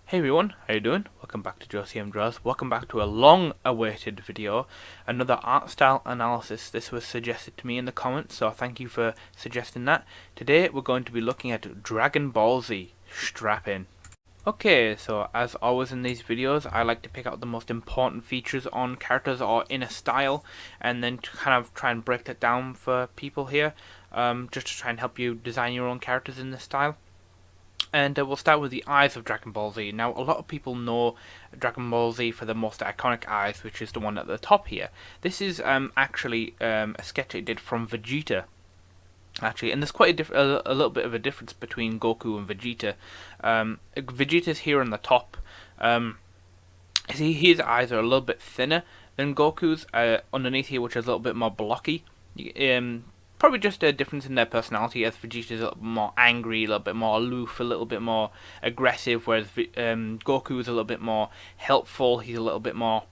Hey everyone, how you doing? Welcome back to JOECMDRAWZ. Welcome back to a long-awaited video, another art style analysis. This was suggested to me in the comments, so thank you for suggesting that. Today we're going to be looking at Dragon Ball Z. Strap in. Okay, so as always in these videos, I like to pick out the most important features on characters or in a style, and then to kind of try and break that down for people here, just to try and help you design your own characters in this style. And we'll start with the eyes of Dragon Ball Z. Now, a lot of people know Dragon Ball Z for the most iconic eyes, which is the one at the top here. This is actually a sketch I did from Vegeta, actually, and there's quite a little bit of a difference between Goku and Vegeta. Vegeta's here on the top. His eyes are a little bit thinner than Goku's underneath here, which is a little bit more blocky. Probably just a difference in their personality, as Vegeta's a little bit more angry, a little bit more aloof, a little bit more aggressive, whereas Goku is a little bit more helpful, he's a little bit more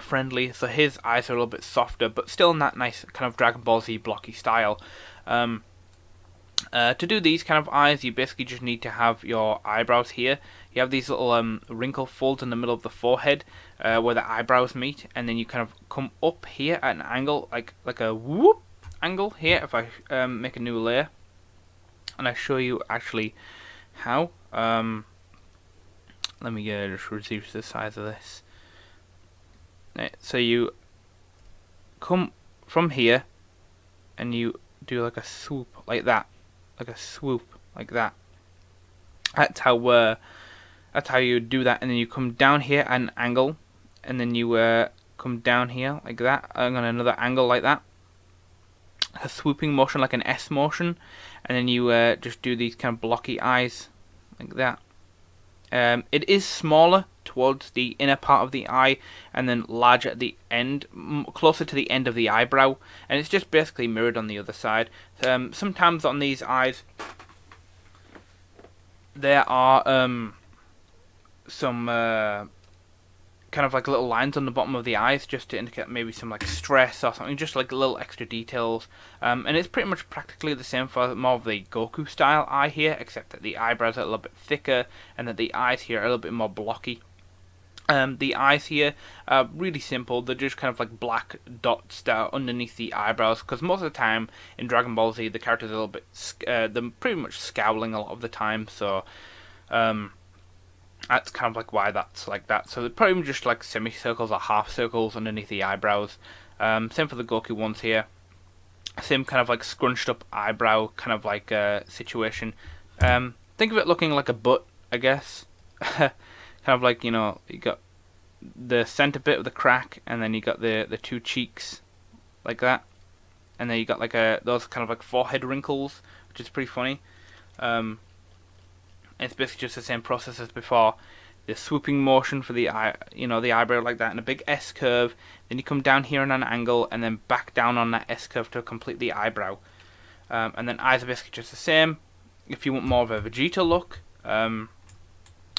friendly, so his eyes are a little bit softer, but still in that nice kind of Dragon Ball Z blocky style. To do these kind of eyes, you basically just need to have your eyebrows here. You have these little wrinkle folds in the middle of the forehead where the eyebrows meet, and then you kind of come up here at an angle, like a whoop angle here. If I make a new layer and I show you actually how, let me just reduce the size of this. Right, so you come from here and you do like a swoop like that, That's how you do that, and then you come down here at an angle, and then you come down here like that, and on another angle like that. A swooping motion, like an S motion, and then you just do these kind of blocky eyes like that. It is smaller towards the inner part of the eye, and then larger at the end, closer to the end of the eyebrow, and it's just basically mirrored on the other side. Sometimes on these eyes there are some kind of like little lines on the bottom of the eyes, just to indicate maybe some like stress or something, just like little extra details. And it's pretty much practically the same for more of the Goku style eye here, except that the eyebrows are a little bit thicker and that the eyes here are a little bit more blocky. The eyes here are really simple. They're just kind of like black dots that are underneath the eyebrows, because most of the time in Dragon Ball Z the characters are a little bit they're pretty much scowling a lot of the time, so that's kind of like why that's like that. So they're probably just like semicircles or half circles underneath the eyebrows. Same for the Goku ones here. Same kind of like scrunched up eyebrow kind of like situation. Think of it looking like a butt, I guess. Kind of like, you know, you got the center bit of the crack, and then you got the two cheeks like that, and then you got like those kind of like forehead wrinkles, which is pretty funny. It's basically just the same process as before. The swooping motion for the eye, the eyebrow like that, and a big S curve. Then you come down here on an angle, and then back down on that S curve to complete the eyebrow. And then eyes are basically just the same. If you want more of a Vegeta look,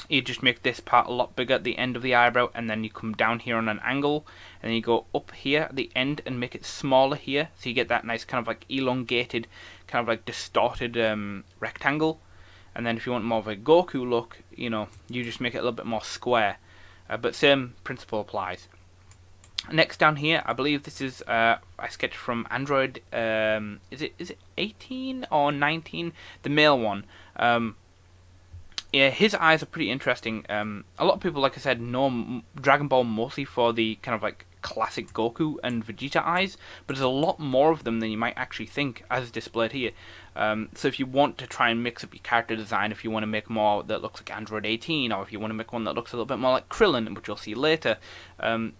you just make this part a lot bigger at the end of the eyebrow, and then you come down here on an angle, and then you go up here at the end and make it smaller here, so you get that nice kind of like elongated, kind of like distorted rectangle. And then if you want more of a Goku look, you just make it a little bit more square. But same principle applies. Next down here, I believe this is I sketched from Android. Is it 18 or 19? The male one. Yeah, his eyes are pretty interesting. A lot of people, like I said, know Dragon Ball mostly for the kind of like classic Goku and Vegeta eyes, but there's a lot more of them than you might actually think, as displayed here. So if you want to try and mix up your character design, if you want to make more that looks like Android 18, or if you want to make one that looks a little bit more like Krillin, which you'll see later,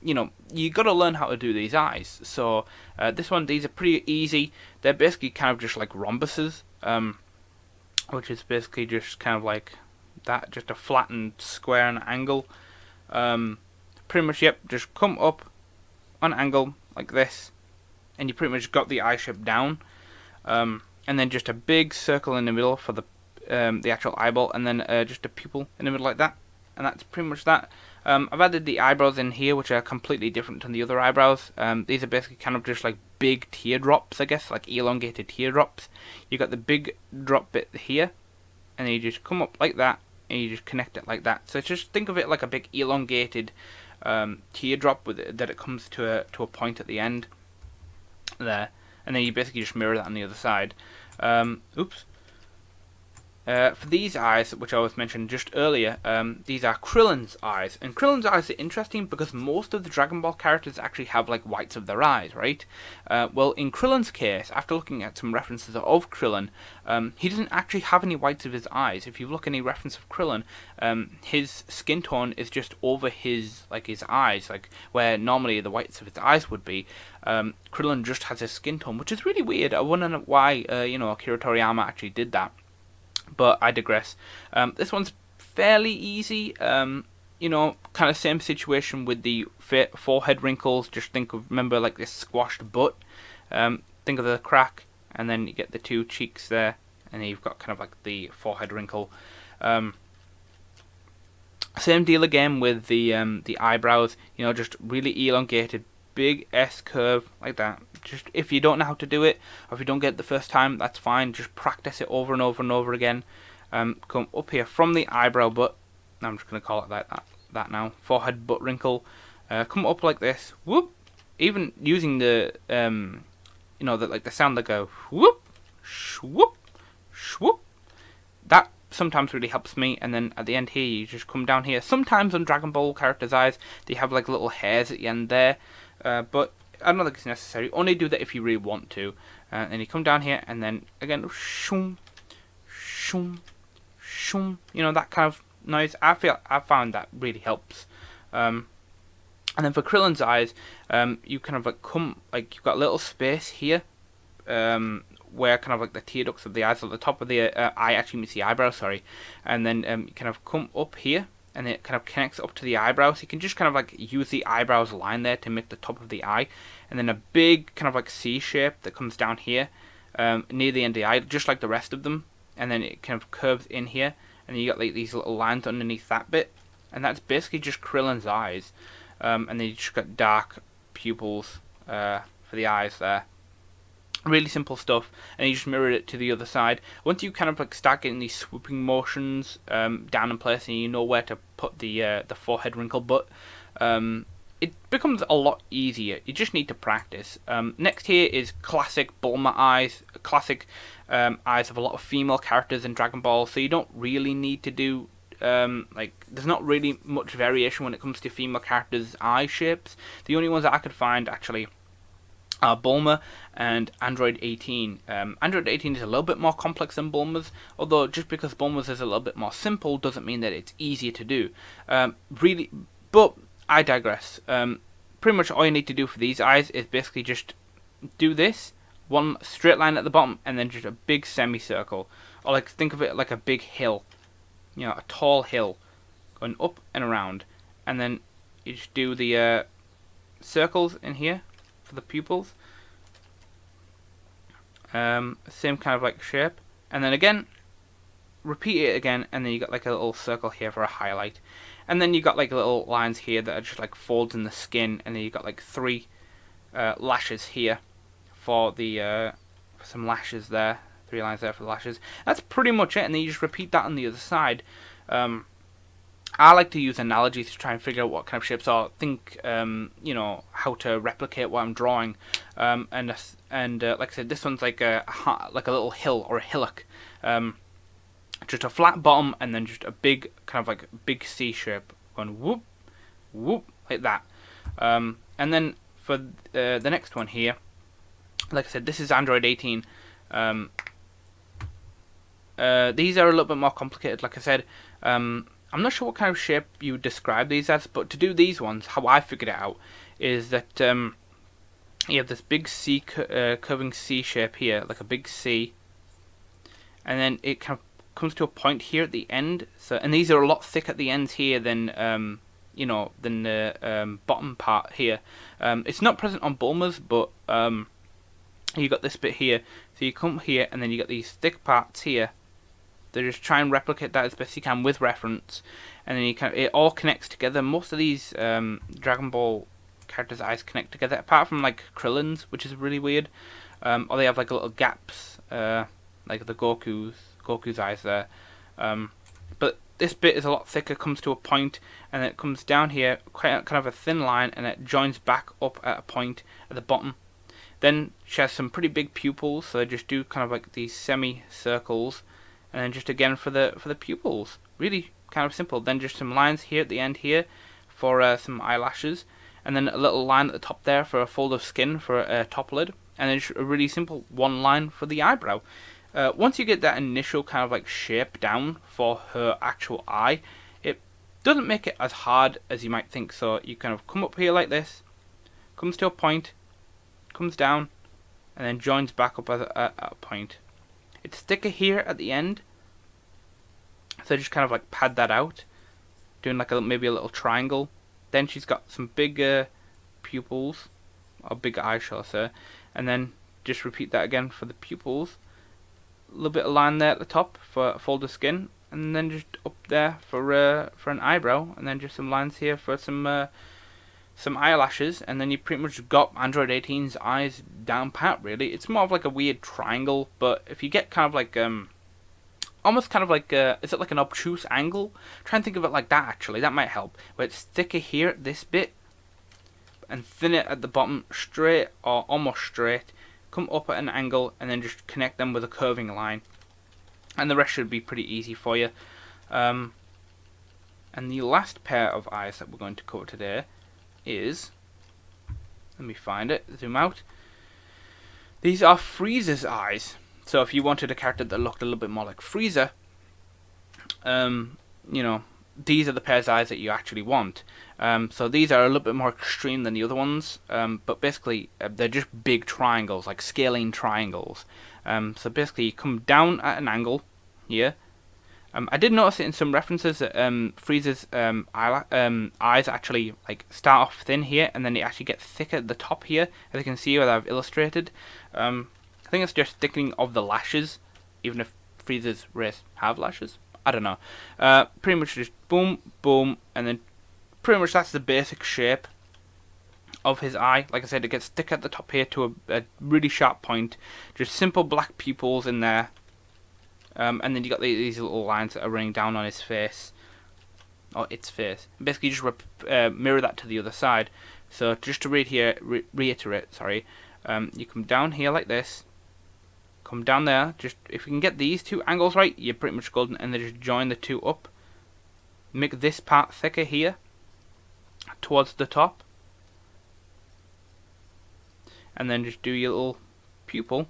you got to learn how to do these eyes. So these are pretty easy. They're basically kind of just like rhombuses, which is basically just kind of like that, just a flattened square and angle. Pretty much, yep, just come up on an angle like this, and you pretty much got the eye shape down. And then just a big circle in the middle for the actual eyeball, and then just a pupil in the middle like that, and that's pretty much that. I've added the eyebrows in here, which are completely different than the other eyebrows. These are basically kind of just like big teardrops, I guess, like elongated teardrops. You got the big drop bit here, and then you just come up like that, and you just connect it like that. So just think of it like a big elongated teardrop with it, that it comes to a point at the end there, and then you basically just mirror that on the other side. Oops. For these eyes, which I was mentioned just earlier, these are Krillin's eyes. And Krillin's eyes are interesting because most of the Dragon Ball characters actually have like whites of their eyes, right? Well, in Krillin's case, after looking at some references of Krillin, he doesn't actually have any whites of his eyes. If you look at any reference of Krillin, his skin tone is just over his eyes, like where normally the whites of his eyes would be. Krillin just has his skin tone, which is really weird. I wonder why Akira Toriyama actually did that. But I digress. This one's fairly easy. Kind of same situation with the forehead wrinkles. Just remember like this squashed butt. Think of the crack, and then you get the two cheeks there, and then you've got kind of like the forehead wrinkle. Same deal again with the eyebrows. Just really elongated, big S curve like that. Just if you don't know how to do it, or if you don't get it the first time, that's fine. Just practice it over and over and over again. Come up here from the eyebrow butt. I'm just gonna call it that now. Forehead butt wrinkle. Come up like this. Whoop. Even using the the sound that go whoop, swoop, swoop. That sometimes really helps me. And then at the end here, you just come down here. Sometimes on Dragon Ball characters' eyes, they have like little hairs at the end there, but I don't think it's necessary. Only do that if you really want to. And you come down here, and then again, shoom, shoom, shoom. That kind of noise. I found that really helps. And then for Krillin's eyes, you kind of you've got a little space here, where kind of like the tear ducts of the eyes at the top of the eye actually meets the eyebrow. Sorry, and then you kind of come up here, and it kind of connects up to the eyebrow, so you can just kind of like use the eyebrows line there to make the top of the eye, and then a big kind of like C shape that comes down here near the end of the eye, just like the rest of them, and then it kind of curves in here, and then you got like these little lines underneath that bit, and that's basically just Krillin's eyes, and then you just got dark pupils for the eyes there. Really simple stuff, and you just mirror it to the other side. Once you kind of like start getting these swooping motions down in place, and you know where to put the forehead wrinkle butt, it becomes a lot easier. You just need to practice. Next here is classic Bulma eyes, classic eyes of a lot of female characters in Dragon Ball. So you don't really need to do there's not really much variation when it comes to female characters' eye shapes. The only ones that I could find actually are Bulma and Android 18. Android 18 is a little bit more complex than Bulma's, although just because Bulma's is a little bit more simple doesn't mean that it's easier to do. But I digress. Pretty much all you need to do for these eyes is basically just do this, one straight line at the bottom, and then just a big semicircle. Or like think of it like a big hill, a tall hill going up and around, and then you just do the circles in here for the pupils. Same kind of like shape, and then again repeat it again, and then you got like a little circle here for a highlight, and then you got like little lines here that are just like folds in the skin, and then you got like 3 lashes here for the some lashes there, 3 lines there for the lashes. That's pretty much it, and then you just repeat that on the other side. I like to use analogies to try and figure out what kind of shapes are. Think, how to replicate what I'm drawing. And like I said, this one's like a little hill or a hillock. Just a flat bottom, and then just a big kind of like big C shape going whoop, whoop like that. And then for the next one here, like I said, this is Android 18. These are a little bit more complicated. Like I said, I'm not sure what kind of shape you would describe these as, but to do these ones, how I figured it out is that you have this big C curving C shape here, like a big C, and then it kind of comes to a point here at the end. So, and these are a lot thicker at the ends here than than the bottom part here. It's not present on Bulma's, but you got this bit here. So you come here, and then you got these thick parts here. They just try and replicate that as best you can with reference, and then it all connects together. Most of these Dragon Ball characters' eyes connect together, apart from like Krillin's, which is really weird. Or they have like little gaps, like the Goku's eyes there. But this bit is a lot thicker, comes to a point, and then it comes down here, quite kind of a thin line, and it joins back up at a point at the bottom. Then she has some pretty big pupils, so I just do kind of like these semi-circles, and then just again for the pupils. Really kind of simple. Then just some lines here at the end here for some eyelashes, and then a little line at the top there for a fold of skin for a top lid, and then just a really simple one line for the eyebrow. Once you get that initial kind of like shape down for her actual eye, it doesn't make it as hard as you might think. So you kind of come up here like this, comes to a point, comes down, and then joins back up at a point. It's thicker here at the end, so just kind of like pad that out, doing like maybe a little triangle. Then she's got some bigger pupils, or bigger eyes, shall I say, and then just repeat that again for the pupils. A little bit of line there at the top for a fold of skin, and then just up there for an eyebrow, and then just some lines here for some eyelashes, and then you pretty much got Android 18's eyes down pat. Really, it's more of like a weird triangle, but if you get kind of like almost kind of like is it like an obtuse angle? Try and think of it like that. Actually, that might help. Where it's thicker here at this bit, and thinner at the bottom, straight or almost straight. Come up at an angle, and then just connect them with a curving line, and the rest should be pretty easy for you. And the last pair of eyes that we're going to cover today is, let me find it, zoom out. These are Frieza's eyes. So if you wanted a character that looked a little bit more like Frieza, you know, these are the pairs of eyes that you actually want. So these are a little bit more extreme than the other ones, but basically they're just big triangles, like scalene triangles. So basically you come down at an angle here. I did notice it in some references that Frieza's eyes actually like start off thin here, and then they actually get thicker at the top here, as you can see where I've illustrated. I think it's just thickening of the lashes, even if Frieza's race have lashes. I don't know. Pretty much just boom, boom, and then pretty much that's the basic shape of his eye. Like I said, it gets thick at the top here to a really sharp point. Just simple black pupils in there. And then you got these little lines that are running down on his face. Or its face. And basically just mirror that to the other side. So just to reiterate, sorry. You come down here like this. Come down there. Just if you can get these two angles right, you're pretty much golden. And then just join the two up. Make this part thicker here. Towards the top. And then just do your little pupil.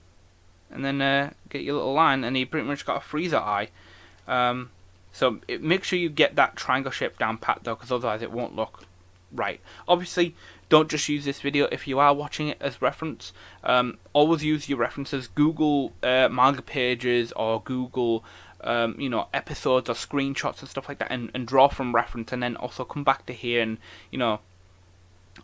And then get your little line, and you pretty much got a Frieza eye. So make sure you get that triangle shape down pat though, because otherwise it won't look right. Obviously, don't just use this video if you are watching it as reference. Always use your references. Google manga pages, or Google you know, episodes or screenshots and stuff like that, and draw from reference, and then also come back to here and, you know,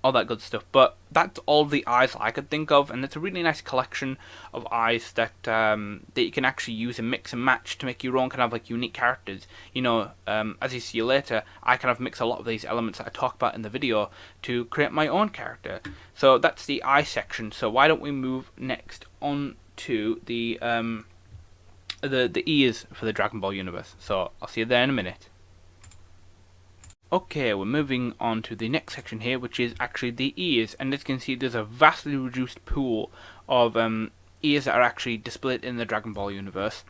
all that good stuff. But that's all the eyes I could think of, and it's a really nice collection of eyes that that you can actually use and mix and match to make your own kind of like unique characters. You know, as you see later, I kind of mix a lot of these elements that I talk about in the video to create my own character. So that's the eye section. So why don't we move next on to the ears for the Dragon Ball universe. So I'll see you there in a minute. Okay, we're moving on to the next section here, which is actually the ears, and as you can see there's a vastly reduced pool of ears that are actually displayed in the Dragon Ball universe.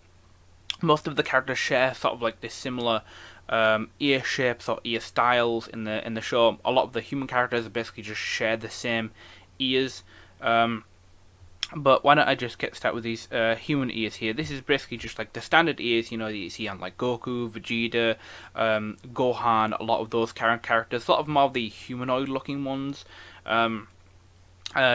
Most of the characters share sort of like this similar ear shapes or ear styles in the show. A lot of the human characters basically just share the same ears. But why don't I just get started with these human ears here. This is basically just like the standard ears, you know, that you see on like Goku, Vegeta, Gohan, a lot of those characters. A lot of them are the humanoid looking ones. To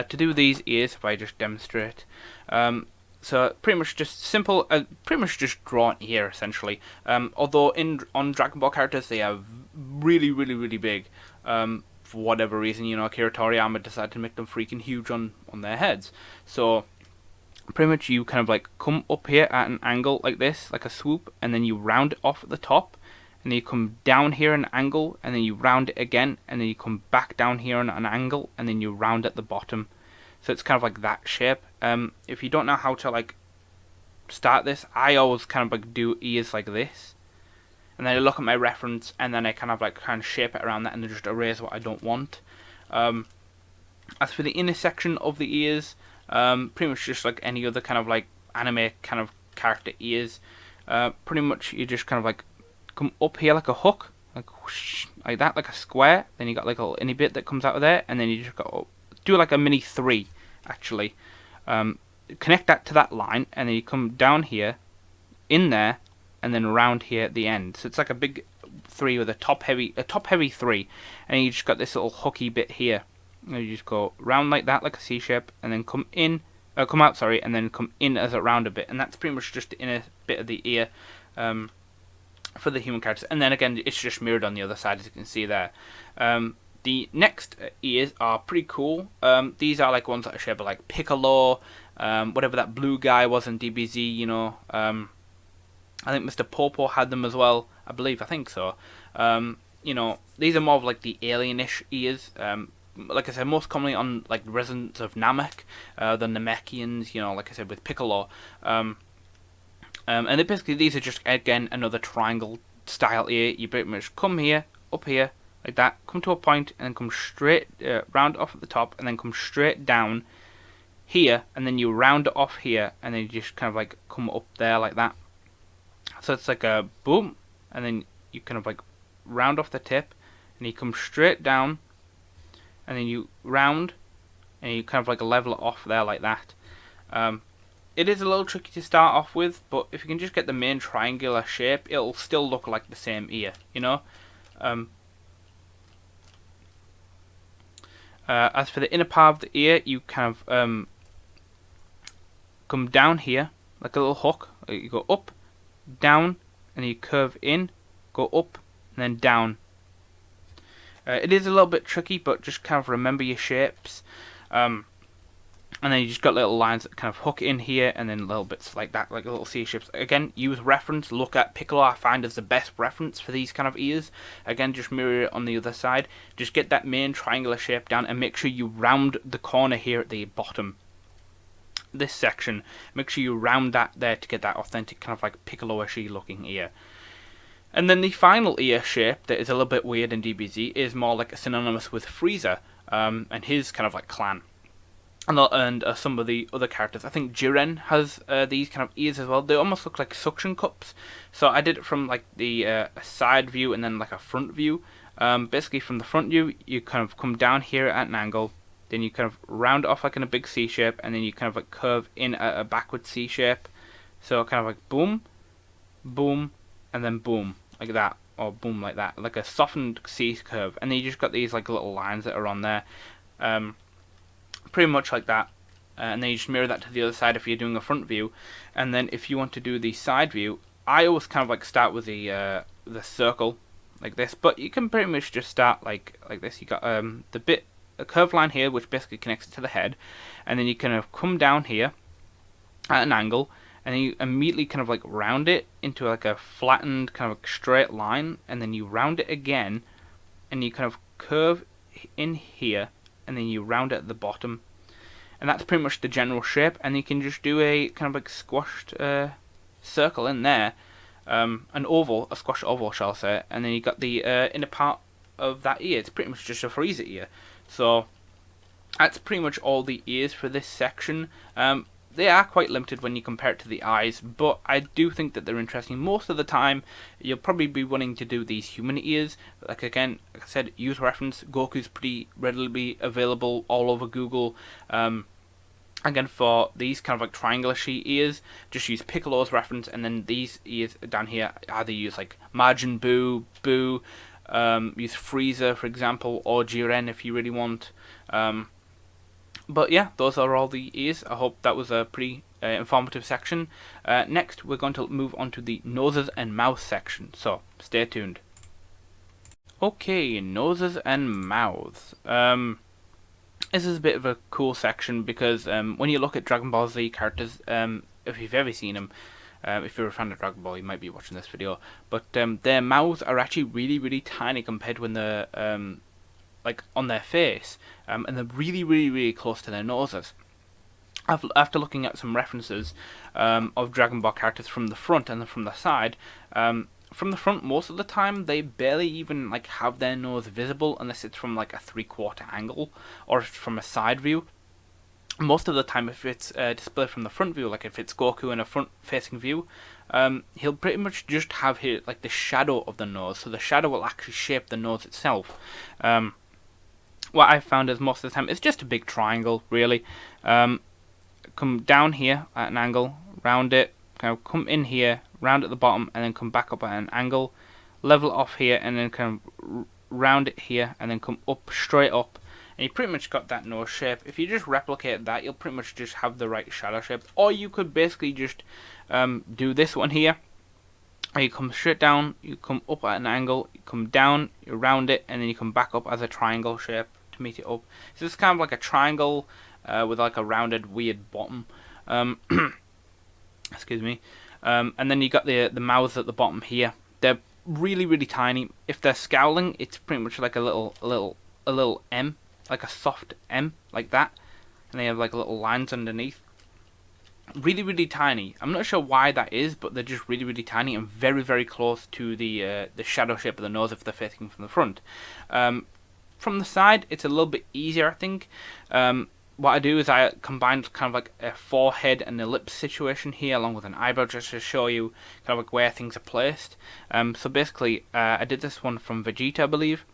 do these ears, if I just demonstrate. So pretty much just simple, pretty much just draw an ear essentially. Although on Dragon Ball characters they are really big. For whatever reason, you know, Akira Toriyama decided to make them freaking huge on their heads. So pretty much you kind of like come up here at an angle like this, like a swoop, and then you round it off at the top, and then you come down here at an angle, and then you round it again, and then you come back down here on an angle, and then you round at the bottom. So it's kind of like that shape. If you don't know how to like start this, I always kind of like do ears like this. and then I look at my reference, and then I kind of shape it around that, and then just erase what I don't want. As for the inner section of the ears, pretty much just like any other kind of like anime kind of character ears. Pretty much you just kind of like come up here like a hook, like whoosh, like that, like a square. Then you got like a little inny bit that comes out of there, and then you just got do like a mini 3 actually. Connect that to that line, and then you come down here, in there, and then around here at the end. So it's like a big 3 with a top heavy 3, and you just got this little hooky bit here. And you just go round like that, like a C shape, and then come out, sorry, and then come in as a rounder bit, and that's pretty much just the inner bit of the ear for the human characters. And then again, it's just mirrored on the other side, as you can see there. The next ears are pretty cool. These are like ones that are shaped by like Piccolo, whatever that blue guy was in DBZ, you know. I think Mr. Popo had them as well, I think so. You know, these are more of like the alien-ish ears. Like I said, most commonly on like residents of Namek, the Namekians, you know, like I said with Piccolo. And they basically, these are just again another triangle style ear. You pretty much come here, up here, like that, come to a point, and then come straight round off at the top, and then come straight down here, and then you round it off here, and then you just kind of like come up there like that. So it's like a boom, and then you kind of like round off the tip, and you come straight down, and then you round, and you kind of like level it off there like that. It is a little tricky to start off with, but if you can just get the main triangular shape, it'll still look like the same ear, you know. As for the inner part of the ear, you kind of come down here like a little hook. You go up, down, and you curve in, go up, and then down. It is a little bit tricky, but just kind of remember your shapes. And then you just got little lines that kind of hook in here, and then little bits like that, like little C shapes. Again, use reference. Look at Piccolo. I find is the best reference for these kind of ears. Again, just mirror it on the other side. Just get that main triangular shape down, and make sure you round the corner here at the bottom. This section, make sure you round that there to get that authentic kind of like Piccolo-ishy looking ear. And then the final ear shape that is a little bit weird in DBZ is more like synonymous with Frieza and his kind of like clan. And some of the other characters. I think Jiren has these kind of ears as well. They almost look like suction cups. So I did it from like the side view and then like a front view. Basically from the front view, you kind of come down here at an angle. Then you kind of round it off like in a big C shape. And then you kind of like curve in a backward C shape. So kind of like boom, boom, and then boom. Like that. Or boom like that. Like a softened C curve. And then you just got these like little lines that are on there. Pretty much like that, and then you just mirror that to the other side if you're doing a front view. And then if you want to do the side view, I always kind of like start with the circle like this, but you can pretty much just start like this. You got a curved line here which basically connects it to the head, and then you kind of come down here at an angle, and then you immediately kind of like round it into like a flattened kind of straight line, and then you round it again, and you kind of curve in here, and then you round it at the bottom, and that's pretty much the general shape. And you can just do a kind of like squashed circle in there, an oval, a squashed oval shall I say, and then you got the inner part of that ear. It's pretty much just a Frieza ear. So that's pretty much all the ears for this section. They are quite limited when you compare it to the eyes, but I do think that they're interesting. Most of the time, you'll probably be wanting to do these human ears. Like again, like I said, use reference. Goku's pretty readily available all over Google. Again, for these kind of like triangular sheet ears, just use Piccolo's reference, and then these ears down here, either use like Majin Buu, use Frieza, for example, or Jiren if you really want. But yeah, those are all the ears. I hope that was a pretty informative section. Next, we're going to move on to the noses and mouths section, so stay tuned. Okay, noses and mouths. This is a bit of a cool section because when you look at Dragon Ball Z characters, if you've ever seen them, if you're a fan of Dragon Ball, you might be watching this video, but their mouths are actually really, really tiny compared when they're like on their face, and they're really, really, really close to their noses. After looking at some references of Dragon Ball characters from the front and then from the side, from the front, most of the time they barely even like have their nose visible unless it's from like a 3/4 angle or from a side view. Most of the time, if it's displayed from the front view, like if it's Goku in a front-facing view, he'll pretty much just have here like the shadow of the nose, so the shadow will actually shape the nose itself. What I've found is most of the time it's just a big triangle, really. Come down here at an angle, round it, kind of come in here, round at the bottom, and then come back up at an angle, level off here, and then kind of round it here, and then come up, straight up. And you pretty much got that nose shape. If you just replicate that, you'll pretty much just have the right shadow shape. Or you could basically just do this one here. And you come straight down, you come up at an angle, you come down, you round it, and then you come back up as a triangle shape to meet it up. So it's kind of like a triangle with like a rounded, weird bottom. Excuse me. And then you got the mouths at the bottom here. They're really, really tiny. If they're scowling, it's pretty much like a little M. Like a soft M, like that, and they have like little lines underneath. Really, really tiny. I'm not sure why that is, but they're just really, really tiny and very, very close to the shadow shape of the nose if they're facing from the front. From the side, it's a little bit easier, I think. What I do is I combine kind of like a forehead and a lips situation here, along with an eyebrow, just to show you kind of like where things are placed. So basically, I did this one from Vegeta, I believe.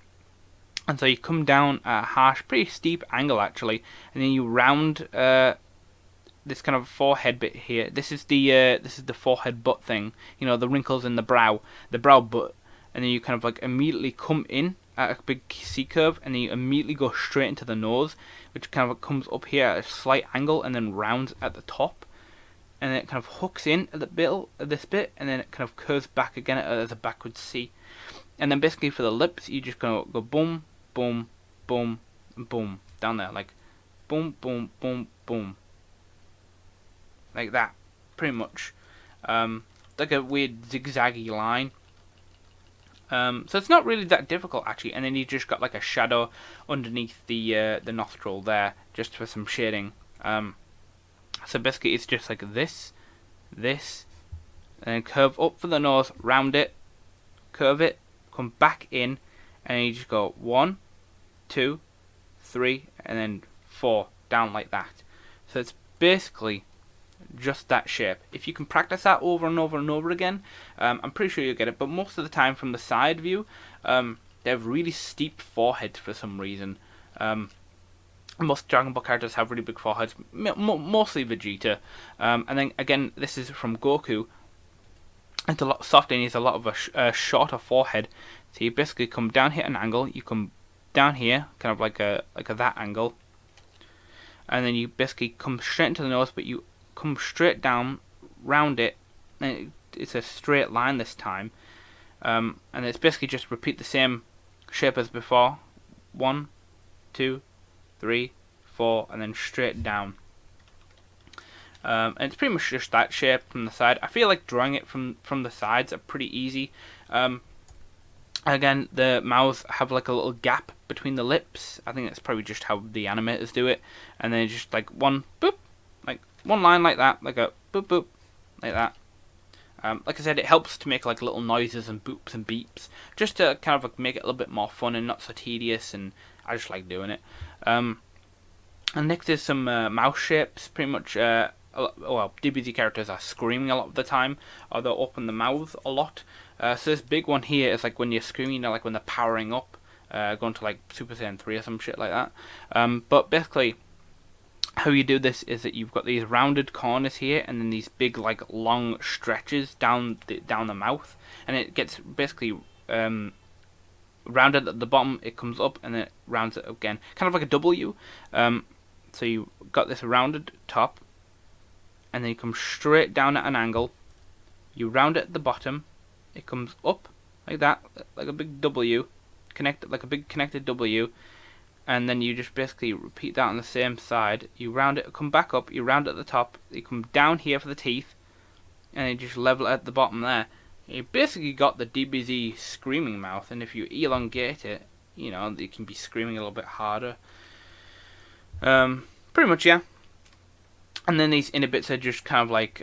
And so you come down a harsh, pretty steep angle actually, and then you round this kind of forehead bit here. This is the forehead butt thing, you know, the wrinkles in the brow butt, and then you kind of like immediately come in at a big C curve, and then you immediately go straight into the nose, which kind of comes up here at a slight angle, and then rounds at the top, and then it kind of hooks in at the middle of this bit, and then it kind of curves back again as a backwards C. And then basically for the lips, you just go boom, boom, boom, boom, down there, like boom, boom, boom, boom, like that, pretty much, like a weird zigzaggy line. So it's not really that difficult actually, and then you just got like a shadow underneath the nostril there, just for some shading. So basically it's just like this, and then curve up for the nose, round it, curve it, come back in, and you just go 1, 2, 3, and then 4 down like that. So it's basically just that shape. If you can practice that over and over and over again, I'm pretty sure you'll get it. But most of the time from the side view, they have really steep foreheads for some reason. Most Dragon Ball characters have really big foreheads, mostly Vegeta. And then again, this is from Goku. It's a lot softer and he has a lot of a shorter forehead. So you basically come down here at an angle, you come down here, kind of like a that angle, and then you basically come straight into the nose, but you come straight down, round it, and it's a straight line this time, and it's basically just repeat the same shape as before, 1, 2, 3, 4, and then straight down. And it's pretty much just that shape from the side. I feel like drawing it from the sides are pretty easy. Again, the mouths have like a little gap between the lips. I think that's probably just how the animators do it. And then just like one boop, like one line like that, like a boop boop, like that. Like I said, it helps to make like little noises and boops and beeps, just to kind of like make it a little bit more fun and not so tedious. And I just like doing it. And next is some mouth shapes. Pretty much, well, DBZ characters are screaming a lot of the time, or they'll open the mouth a lot. So this big one here is like when you're screaming, you know, like when they're powering up, going to like Super Saiyan 3 or some shit like that. But basically, how you do this is that you've got these rounded corners here, and then these big like long stretches down the mouth, and it gets basically rounded at the bottom. It comes up and then it rounds it again, kind of like a W. So you got this rounded top, and then you come straight down at an angle. You round it at the bottom. It comes up like that, like a big W, connected like a big connected W, and then you just basically repeat that on the same side. You round it, come back up, you round it at the top, you come down here for the teeth, and you just level it at the bottom there. You basically got the DBZ screaming mouth, and if you elongate it, you know, you can be screaming a little bit harder. Pretty much, yeah. And then these inner bits are just kind of like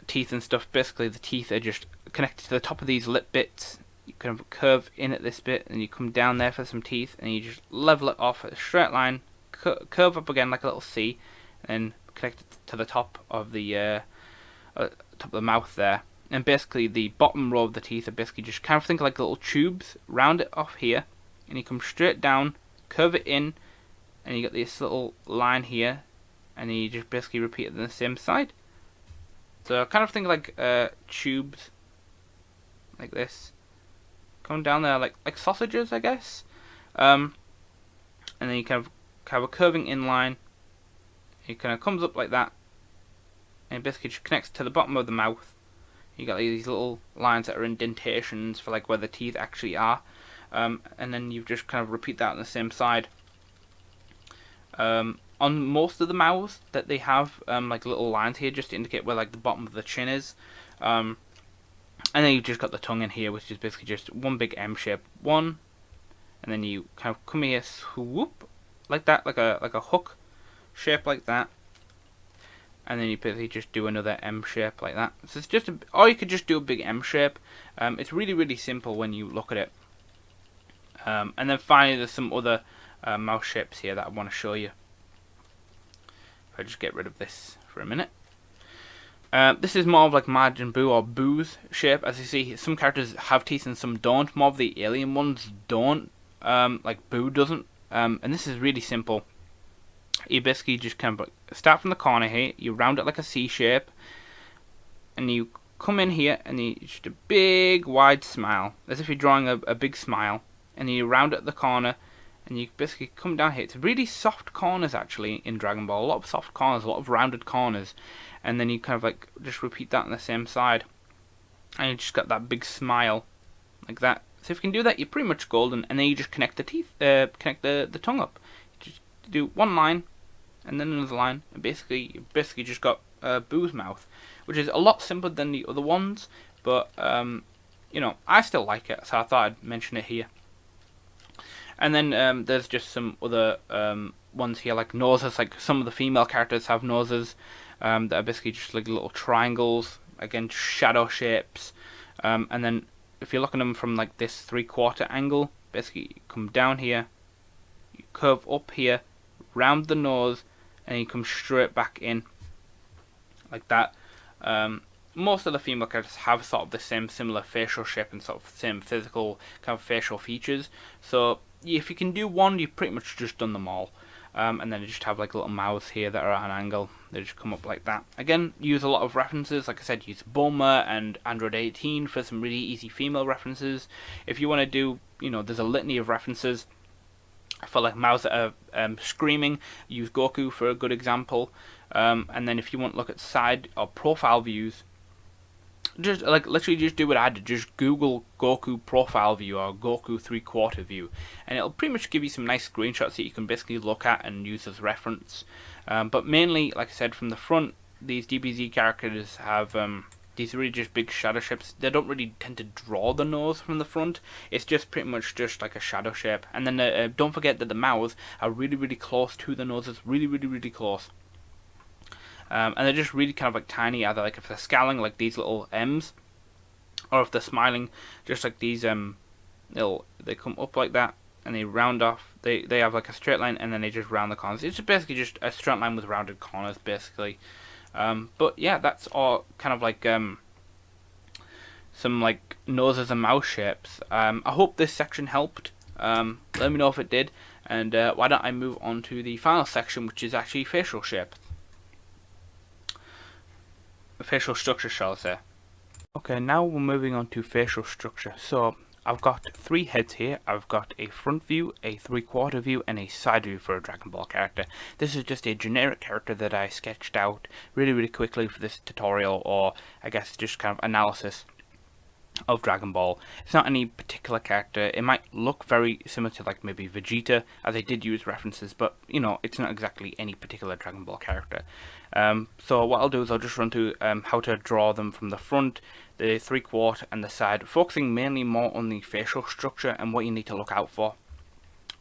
teeth and stuff, basically the teeth are just connected to the top of these lip bits. You kind of curve in at this bit, and you come down there for some teeth, and you just level it off at a straight line, curve up again like a little C, and connect it to the top of the mouth there. And basically the bottom row of the teeth are basically just kind of think like little tubes. Round it off here, and you come straight down, curve it in, and you got this little line here, and then you just basically repeat it on the same side. So kind of think like tubes, like this, coming down there like sausages, I guess. And then you kind of have a curving inline. It kind of comes up like that, and it basically just connects to the bottom of the mouth. You got like these little lines that are indentations for like where the teeth actually are, and then you just kind of repeat that on the same side. On most of the mouths that they have like little lines here just to indicate where like the bottom of the chin is, and then you've just got the tongue in here, which is basically just one big M shape, one, and then you kind of come here, swoop, like that, like a hook shape like that, and then you basically just do another M shape like that. So it's just or you could just do a big M shape. It's really simple when you look at it. And then finally there's some other mouth shapes here that I want to show you. If I just get rid of this for a minute. This is more of like Majin Buu or Boo's shape. As you see, some characters have teeth and some don't. More of the alien ones don't, like Buu doesn't. And this is really simple. You basically just kind of start from the corner here, you round it like a C shape, and you come in here and you just a big wide smile, as if you're drawing a big smile, and then you round it at the corner, and you basically come down here. It's really soft corners actually in Dragon Ball, a lot of soft corners, a lot of rounded corners, and then you kind of like just repeat that on the same side, and you just got that big smile like that. So if you can do that, you're pretty much golden, and then you just connect the teeth, connect the tongue up. Just do one line and then another line, and you basically just got Boo's mouth, which is a lot simpler than the other ones, but you know, I still like it, so I thought I'd mention it here. And then there's just some other ones here, like noses. Like some of the female characters have noses that are basically just like little triangles, again shadow shapes. And then if you're looking at them from like this 3/4 angle, basically you come down here, you curve up here, round the nose, and you come straight back in like that. Most of the female characters have sort of the same similar facial shape and sort of same physical kind of facial features. So if you can do one, you've pretty much just done them all. And then you just have like little mouths here that are at an angle. They just come up like that. Again, use a lot of references. Like I said, use Bulma and Android 18 for some really easy female references. If you want to do, you know, there's a litany of references for like mouths that are screaming. Use Goku for a good example. And then if you want to look at side or profile views, just like literally just do what I did. Just Google Goku profile view or Goku 3/4 view, and it'll pretty much give you some nice screenshots that you can basically look at and use as reference. But mainly, like I said, from the front, these DBZ characters have these really just big shadow shapes. They don't really tend to draw the nose from the front. It's just pretty much just like a shadow shape. And then don't forget that the mouths are really close to the noses, really close. And they're just really kind of like tiny, either like if they're scowling like these little M's, or if they're smiling just like these they come up like that and they round off. They have like a straight line and then they just round the corners. It's basically just a straight line with rounded corners basically. But yeah, that's all kind of like some like noses and mouth shapes. I hope this section helped. Let me know if it did, and why don't I move on to the final section, which is actually facial shape. Facial structure, shall I say. Okay, now we're moving on to facial structure. So I've got 3 heads here. I've got a front view, a 3/4 view, and a side view for a Dragon Ball character. This is just a generic character that I sketched out really quickly for this tutorial, or I guess just kind of analysis of Dragon Ball. It's not any particular character. It might look very similar to like maybe Vegeta, as I did use references, but you know, it's not exactly any particular Dragon Ball character. So what I'll do is I'll just run through how to draw them from the front, the 3/4 and the side, focusing mainly more on the facial structure and what you need to look out for.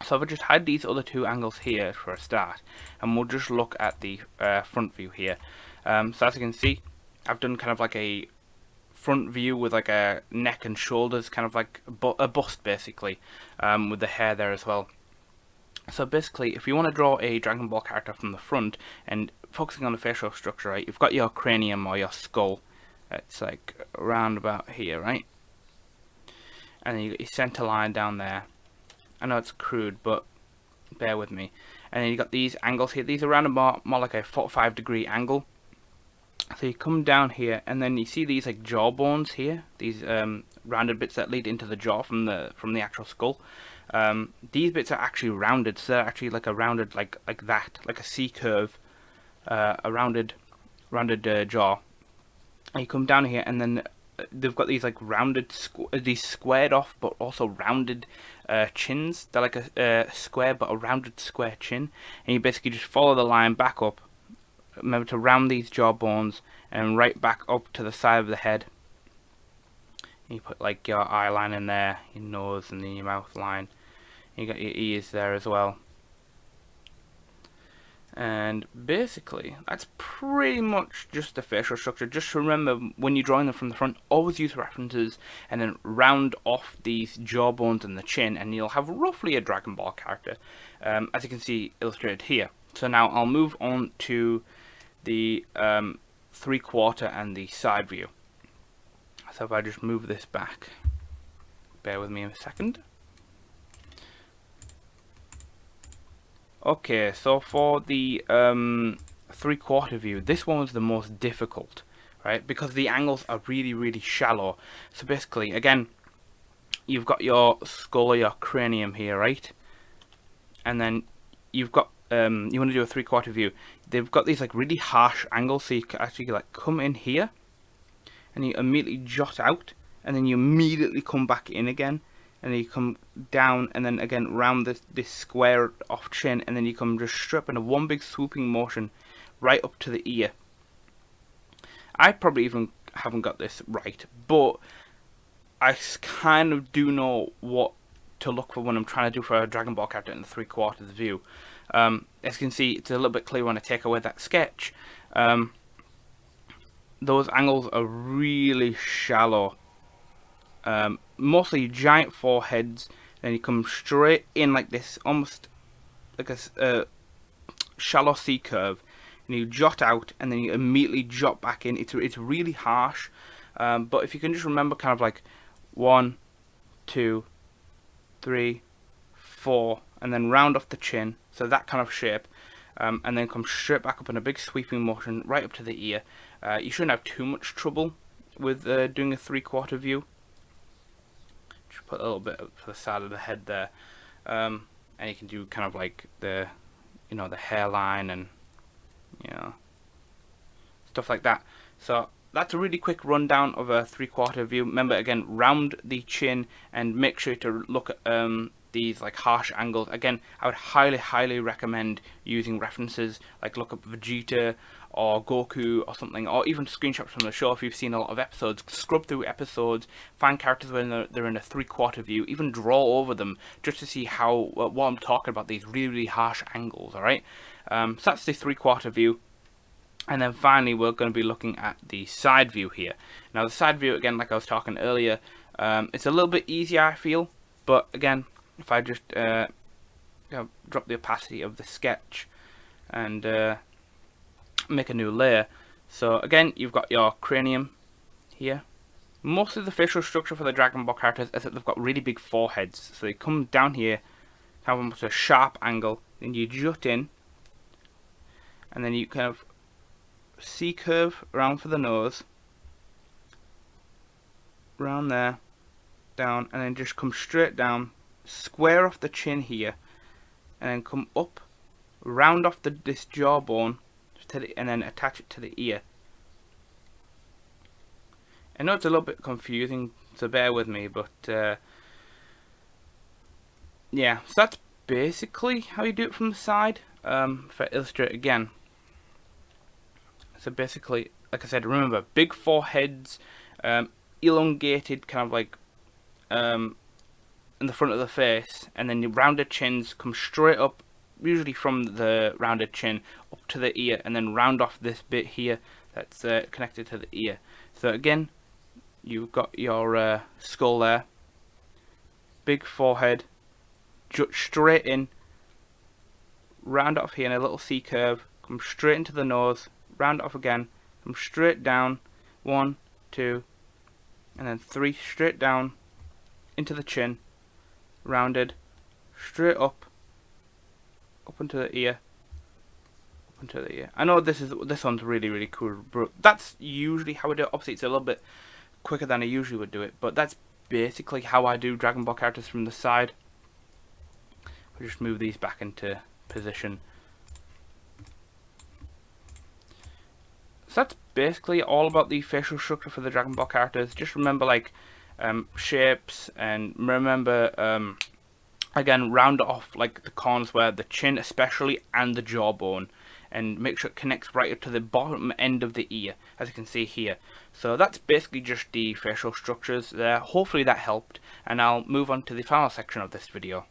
So I've just hide these other 2 angles here for a start, and we'll just look at the front view here. So as you can see, I've done kind of like a front view with like a neck and shoulders, kind of like a bust basically, with the hair there as well. So basically, if you want to draw a Dragon Ball character from the front and focusing on the facial structure, right, you've got your cranium or your skull. It's like around about here, right? And then you got your center line down there. I know it's crude, but bear with me. And then you got these angles here. These are around more like a 45-degree angle. So you come down here, and then you see these like jaw bones here. These rounded bits that lead into the jaw from the actual skull. These bits are actually rounded, so they're actually like a rounded like that, like a C curve, a rounded jaw. And you come down here, and then they've got these like rounded, these squared off but also rounded chins. They're like a square but a rounded square chin, and you basically just follow the line back up. Remember to round these jaw bones and right back up to the side of the head. And you put like your eye line in there, your nose, and then your mouth line. And you got your ears there as well. And basically, that's pretty much just the facial structure. Just remember, when you're drawing them from the front, always use references and then round off these jaw bones and the chin, and you'll have roughly a Dragon Ball character, as you can see illustrated here. So now I'll move on to the 3/4 and the side view. So if I just move this back, bear with me a second. Okay, so for the 3/4 view, this one was the most difficult, right? Because the angles are really shallow. So basically, again, you've got your skull or your cranium here, right? And then you've got you want to do a 3/4 view. They've got these like really harsh angles, so you can actually like come in here, and you immediately jot out, and then you immediately come back in again, and then you come down, and then again round this square off chin, and then you come just straight in a one big swooping motion right up to the ear. I probably even haven't got this right, but I kind of do know what to look for when I'm trying to do for a Dragon Ball character in the 3/4 view. As you can see, it's a little bit clearer when I take away that sketch. Those angles are really shallow. Mostly giant foreheads, then you come straight in like this, almost like a shallow C curve, and you jot out, and then you immediately jot back in. It's really harsh, but if you can just remember, kind of like 1, 2, 3, 4, and then round off the chin, so that kind of shape, and then come straight back up in a big sweeping motion right up to the ear. You shouldn't have too much trouble with doing a 3/4 view. Just put a little bit to the side of the head there, and you can do kind of like the hairline and stuff like that. So that's a really quick rundown of a 3/4 view. Remember, again, round the chin and make sure to look at these like harsh angles. Again, I would highly recommend using references, like look up Vegeta or Goku or something, or even screenshots from the show if you've seen a lot of episodes. Scrub through episodes, find characters when they're in a 3/4 view, even draw over them just to see how what I'm talking about, these really harsh angles. Alright, so that's the 3/4 view. And then finally, we're going to be looking at the side view here. Now, the side view, again, like I was talking earlier, it's a little bit easier, I feel. But again, if I just drop the opacity of the sketch and make a new layer. So again, you've got your cranium here. Most of the facial structure for the Dragon Ball characters is that they've got really big foreheads. So they come down here, have almost a sharp angle, then you jut in, and then you kind of C curve around for the nose, round there, down, and then just come straight down, square off the chin here, and then come up, round off this jawbone, and then attach it to the ear. I know it's a little bit confusing, so bear with me, but yeah, so that's basically how you do it from the side. If I illustrate again, so basically, like I said, remember, big foreheads, elongated, kind of like in the front of the face, and then your rounded chins come straight up, usually from the rounded chin up to the ear, and then round off this bit here that's connected to the ear. So again, you've got your skull there, big forehead, straight in, round off here in a little C curve, come straight into the nose, round off again, come straight down, 1, 2, and then 3, straight down into the chin, rounded, straight up into the ear, up into the ear. I know this one's really cool, but that's usually how I do it. Obviously, it's a little bit quicker than I usually would do it, but that's basically how I do Dragon Ball characters from the side. I'll just move these back into position. So that's basically all about the facial structure for the Dragon Ball characters. Just remember, like, shapes, and remember, again, round off like the corners where the chin especially and the jawbone, and make sure it connects right up to the bottom end of the ear, as you can see here. So that's basically just the facial structures there. Hopefully that helped, and I'll move on to the final section of this video.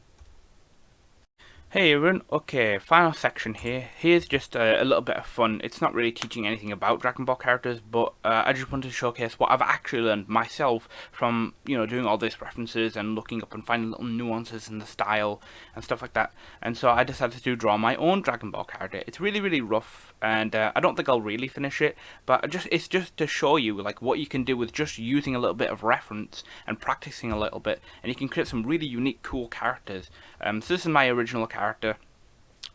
Hey everyone, okay, final section here. Here's just a little bit of fun. It's not really teaching anything about Dragon Ball characters, but I just wanted to showcase what I've actually learned myself from, doing all these references and looking up and finding little nuances in the style and stuff like that. And so I decided to draw my own Dragon Ball character. It's really rough, and I don't think I'll really finish it, but it's just to show you like what you can do with just using a little bit of reference and practicing a little bit, and you can create some really unique, cool characters. So this is my original character.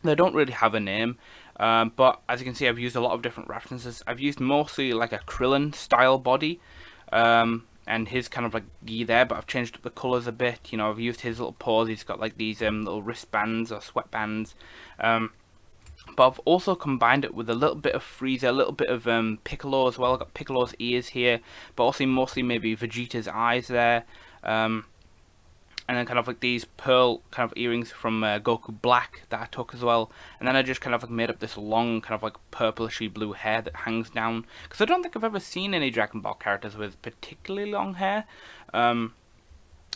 They don't really have a name, but as you can see, I've used a lot of different references. I've used mostly like a Krillin style body, and his kind of like gi there, but I've changed up the colours a bit. I've used his little paws. He's got like these little wristbands or sweatbands. But I've also combined it with a little bit of Frieza, a little bit of Piccolo as well. I've got Piccolo's ears here, but also mostly maybe Vegeta's eyes there. And then kind of like these pearl kind of earrings from Goku Black that I took as well. And then I just kind of like made up this long kind of like purplishy blue hair that hangs down, because I don't think I've ever seen any Dragon Ball characters with particularly long hair. And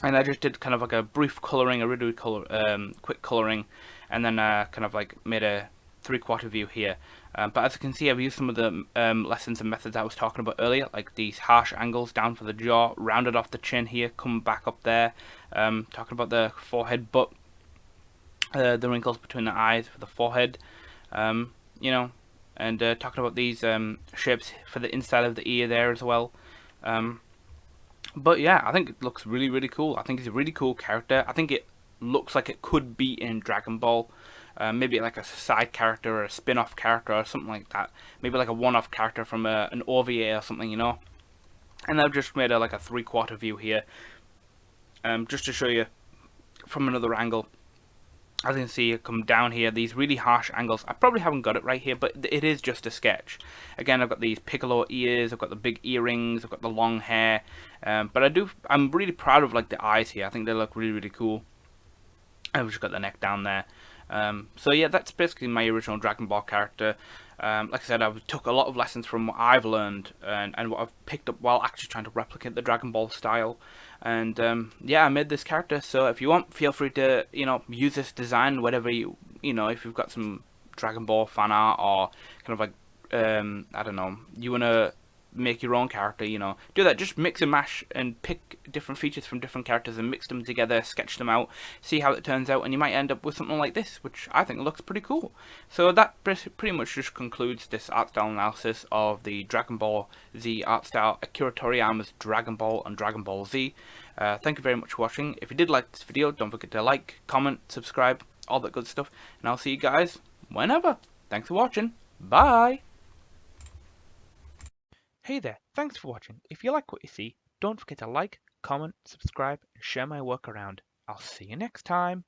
I just did kind of like a brief colouring, a really quick colouring, and then kind of like made a 3/4 view here. But as you can see, I've used some of the lessons and methods I was talking about earlier, like these harsh angles down for the jaw, rounded off the chin here, come back up there, talking about the forehead, but the wrinkles between the eyes for the forehead, and talking about these shapes for the inside of the ear there as well. But yeah, I think it looks really cool. I think it's a really cool character. I think it looks like it could be in Dragon Ball. Maybe like a side character or a spin-off character or something like that. Maybe like a one-off character from an OVA or something, And I've just made like a 3/4 view here, just to show you from another angle. As you can see, I come down here, these really harsh angles. I probably haven't got it right here, but it is just a sketch. Again, I've got these Piccolo ears, I've got the big earrings, I've got the long hair. But I'm really proud of like the eyes here. I think they look really cool. I've just got the neck down there. So yeah, that's basically my original Dragon Ball character. Like I said, I took a lot of lessons from what I've learned and what I've picked up while actually trying to replicate the Dragon Ball style. And yeah, I made this character. So if you want, feel free to use this design, whatever if you've got some Dragon Ball fan art, or kind of like I don't know, you wanna make your own character, do that. Just mix and mash and pick different features from different characters and mix them together, sketch them out, see how it turns out, and you might end up with something like this, which I think looks pretty cool. So that pretty much just concludes this art style analysis of the Dragon Ball Z art style, Akira Toriyama's Dragon Ball and Dragon Ball Z. Thank you very much for watching. If you did like this video, don't forget to like, comment, subscribe, all that good stuff, and I'll see you guys whenever. Thanks for watching. Bye! Hey there, thanks for watching. If you like what you see, don't forget to like, comment, subscribe, and share my work around. I'll see you next time.